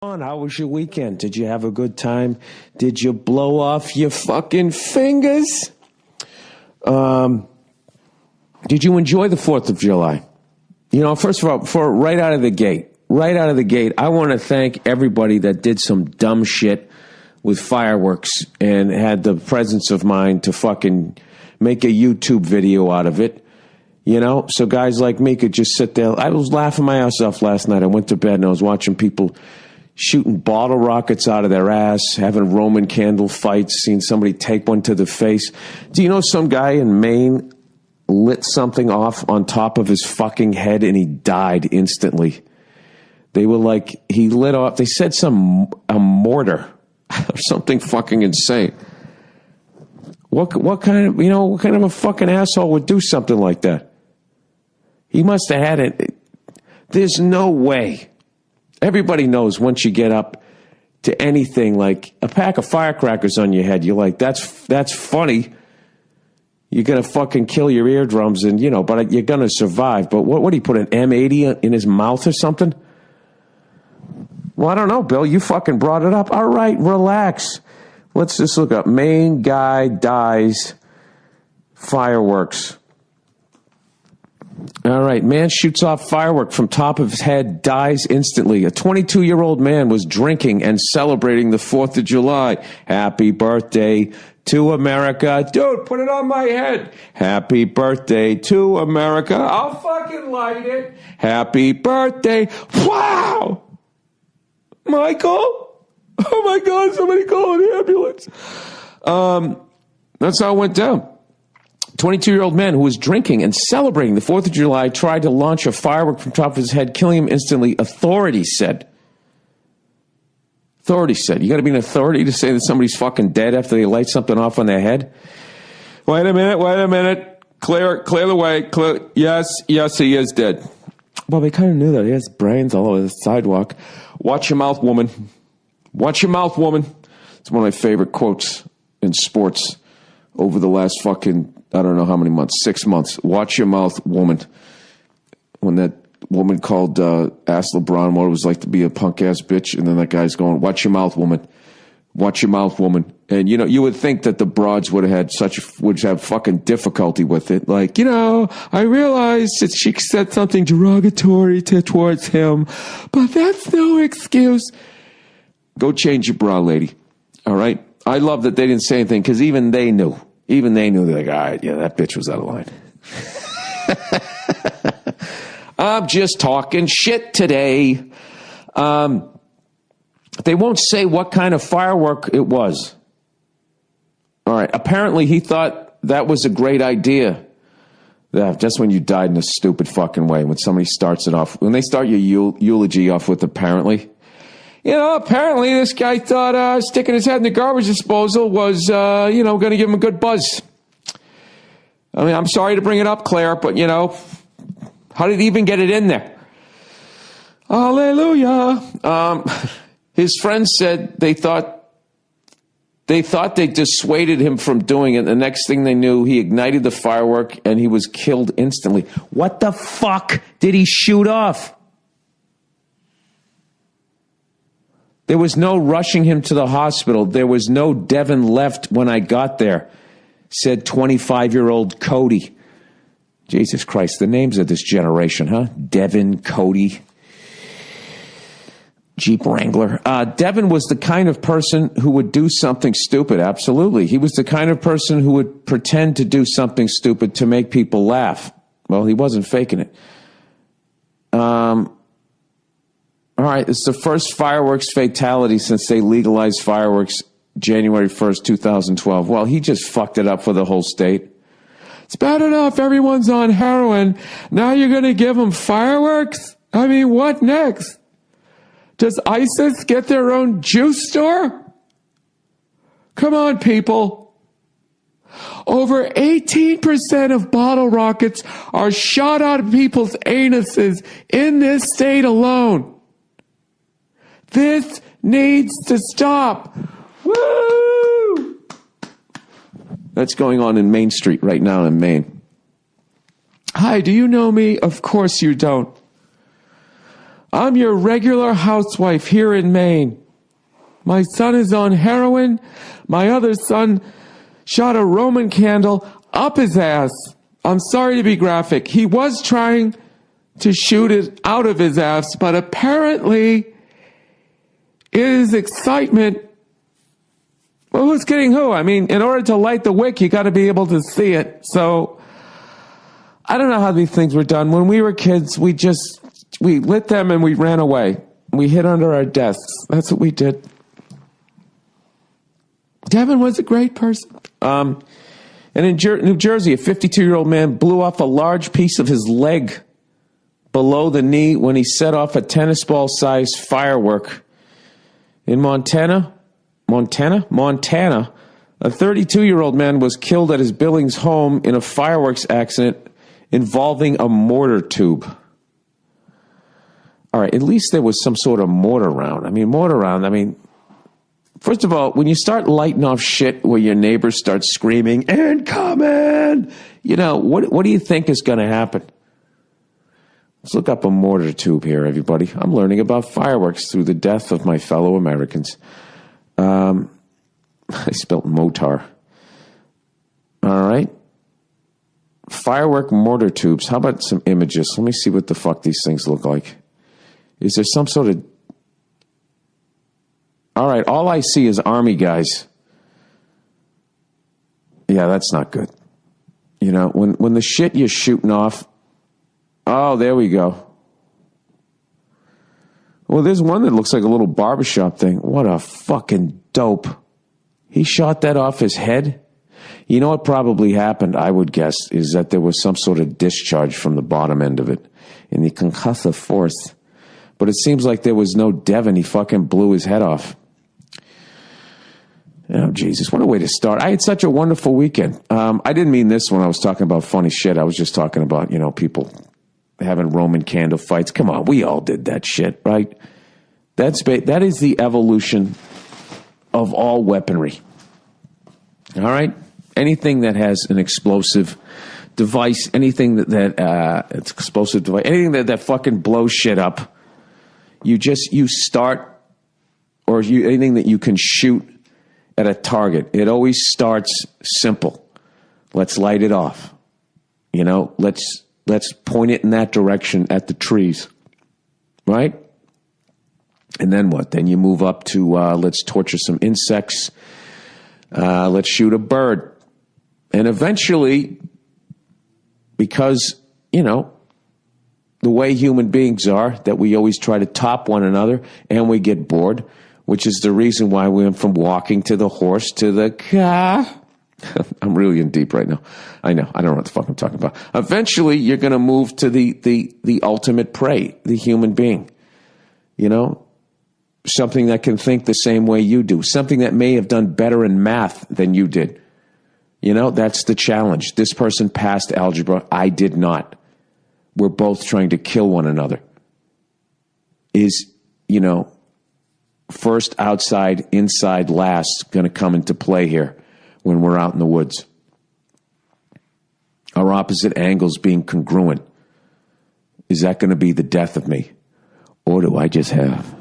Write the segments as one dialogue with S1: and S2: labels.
S1: How was your weekend? Did you have a good time? Did you blow off your fucking fingers? Did you enjoy the 4th of July? You know, first of all, right out of the gate, I want to thank everybody that did some dumb shit with fireworks and had the presence of mind to fucking make a YouTube video out of it. You know, so guys like me could just sit there. I was laughing my ass off last night. I went to bed and I was watching people shooting bottle rockets out of their ass, having Roman candle fights, seeing somebody take one to the face. Do you know some guy in Maine lit something off on top of his fucking head and he died instantly? They were like, he lit off, they said a mortar or something fucking insane. What kind of a fucking asshole would do something like that? He must have had it. There's no way. Everybody knows once you get up to anything like a pack of firecrackers on your head, you're like, that's funny. You're going to fucking kill your eardrums and, you know, but you're going to survive. But what do you put, an M80 in his mouth or something? Well, I don't know, Bill. You fucking brought it up. All right, relax. Let's just look up. Main guy dies, fireworks. All right, man shoots off firework from top of his head, dies instantly. A 22-year-old man was drinking and celebrating the 4th of July. Happy birthday to America. Dude, put it on my head. Happy birthday to America. I'll fucking light it. Happy birthday. Wow. Michael? Oh, my God, somebody call an ambulance. That's how it went down. 22-year-old man who was drinking and celebrating the 4th of July tried to launch a firework from top of his head, killing him instantly, authorities said. Authorities said. You got to be an authority to say that somebody's fucking dead after they light something off on their head? Wait a minute. Clear the way. Yes, he is dead. Well, they kind of knew that. He has brains all over the sidewalk. Watch your mouth, woman. Watch your mouth, woman. It's one of my favorite quotes in sports over the last fucking, I don't know how many months, 6 months. Watch your mouth, woman. When that woman asked LeBron what it was like to be a punk ass bitch, and then that guy's going, watch your mouth, woman. Watch your mouth, woman. And, you know, you would think that the broads would have fucking difficulty with it. Like, you know, I realized that she said something derogatory towards him, but that's no excuse. Go change your bra, lady. All right? I love that they didn't say anything because even they knew. They're like, all right, yeah, that bitch was out of line. I'm just talking shit today. They won't say what kind of firework it was. All right. Apparently, he thought that was a great idea. Just when you died in a stupid fucking way, when somebody starts it off, when they start your eulogy off with apparently. You know, apparently this guy thought sticking his head in the garbage disposal was, going to give him a good buzz. I mean, I'm sorry to bring it up, Claire, but, you know, how did he even get it in there? Hallelujah. His friends said they thought they dissuaded him from doing it. The next thing they knew, he ignited the firework and he was killed instantly. What the fuck did he shoot off? There was no rushing him to the hospital. There was no Devin left when I got there, said 25-year-old Cody. Jesus Christ, the names of this generation, huh? Devin, Cody, Jeep Wrangler. Devin was the kind of person who would do something stupid, absolutely. He was the kind of person who would pretend to do something stupid to make people laugh. Well, he wasn't faking it. All right, it's the first fireworks fatality since they legalized fireworks January 1st, 2012. Well, he just fucked it up for the whole state. It's bad enough everyone's on heroin. Now you're going to give them fireworks? I mean, what next? Does ISIS get their own juice store? Come on, people. Over 18% of bottle rockets are shot out of people's anuses in this state alone. This needs to stop. Woo! That's going on in Main Street right now in Maine. Hi, do you know me? Of course you don't. I'm your regular housewife here in Maine. My son is on heroin. My other son shot a Roman candle up his ass. I'm sorry to be graphic. He was trying to shoot it out of his ass, but apparently his excitement, well, who's kidding who? I mean, in order to light the wick, you got to be able to see it. So I don't know how these things were done. When we were kids, we lit them and we ran away. We hid under our desks. That's what we did. Devin was a great person. And in New Jersey, a 52-year-old man blew off a large piece of his leg below the knee when he set off a tennis ball-sized firework. In Montana, a 32-year-old man was killed at his Billings home in a fireworks accident involving a mortar tube. All right, at least there was some sort of mortar round. First of all, when you start lighting off shit where your neighbors start screaming, incoming, what do you think is going to happen? Let's look up a mortar tube here, everybody. I'm learning about fireworks through the death of my fellow Americans. I spelled motar. All right. Firework mortar tubes. How about some images? Let me see what the fuck these things look like. Is there some sort of... All right, all I see is army guys. Yeah, that's not good. When the shit you're shooting off... Oh, there we go. Well, there's one that looks like a little barbershop thing. What a fucking dope. He shot that off his head? You know what probably happened, I would guess, is that there was some sort of discharge from the bottom end of it in the concussive force. But it seems like there was no Devin. He fucking blew his head off. Oh, Jesus, what a way to start. I had such a wonderful weekend. I didn't mean this when I was talking about funny shit. I was just talking about, people having Roman candle fights. Come on, we all did that shit, right? That is the evolution of all weaponry. All right? Anything that has an explosive device, anything it's explosive device, anything that fucking blows shit up, you start, or anything that you can shoot at a target. It always starts simple. Let's light it off. Let's point it in that direction at the trees, right? And then what? Then you move up to let's torture some insects. Let's shoot a bird. And eventually, because, the way human beings are, that we always try to top one another and we get bored, which is the reason why we went from walking to the horse to the car. I'm really in deep right now. I know. I don't know what the fuck I'm talking about. Eventually, you're going to move to the ultimate prey, the human being. Something that can think the same way you do. Something that may have done better in math than you did. That's the challenge. This person passed algebra. I did not. We're both trying to kill one another. Is, first outside, inside, last going to come into play here when we're out in the woods? Our opposite angles being congruent. Is that going to be the death of me? Or do I just have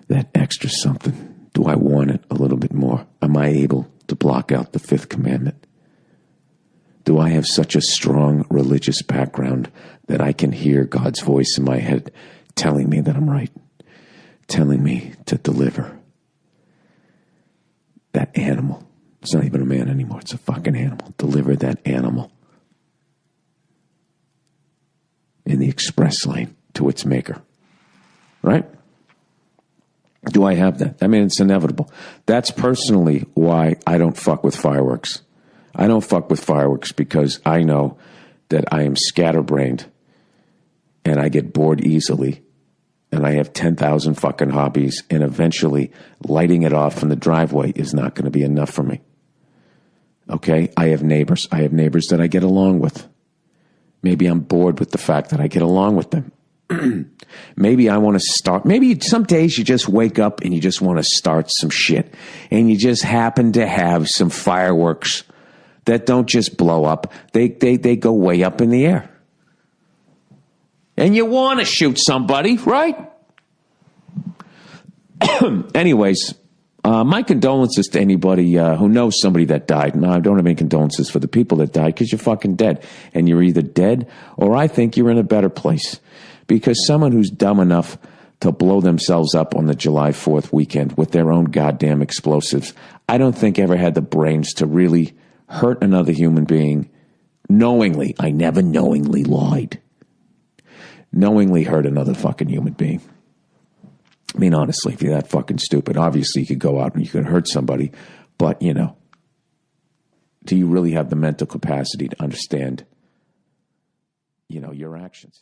S1: that extra something? Do I want it a little bit more? Am I able to block out the fifth commandment? Do I have such a strong religious background that I can hear God's voice in my head telling me that I'm right? Telling me to deliver that animal. It's not even a man anymore. It's a fucking animal. Deliver that animal in the express lane to its maker. Right? Do I have that? It's inevitable. That's personally why I don't fuck with fireworks. I don't fuck with fireworks because I know that I am scatterbrained and I get bored easily and I have 10,000 fucking hobbies, and eventually lighting it off in the driveway is not going to be enough for me. Okay? I have neighbors. I have neighbors that I get along with. Maybe I'm bored with the fact that I get along with them. Maybe I want to start. Maybe some days you just wake up and you just want to start some shit. And you just happen to have some fireworks that don't just blow up. They go way up in the air. And you want to shoot somebody, right? Anyways, my condolences to anybody who knows somebody that died. No, I don't have any condolences for the people that died because you're fucking dead. And you're either dead or I think you're in a better place. Because someone who's dumb enough to blow themselves up on the July 4th weekend with their own goddamn explosives, I don't think ever had the brains to really hurt another human being knowingly. I never knowingly lied. Knowingly hurt another fucking human being. I mean, honestly, if you're that fucking stupid, obviously you could go out and you could hurt somebody, but, you know, do you really have the mental capacity to understand, you know, your actions?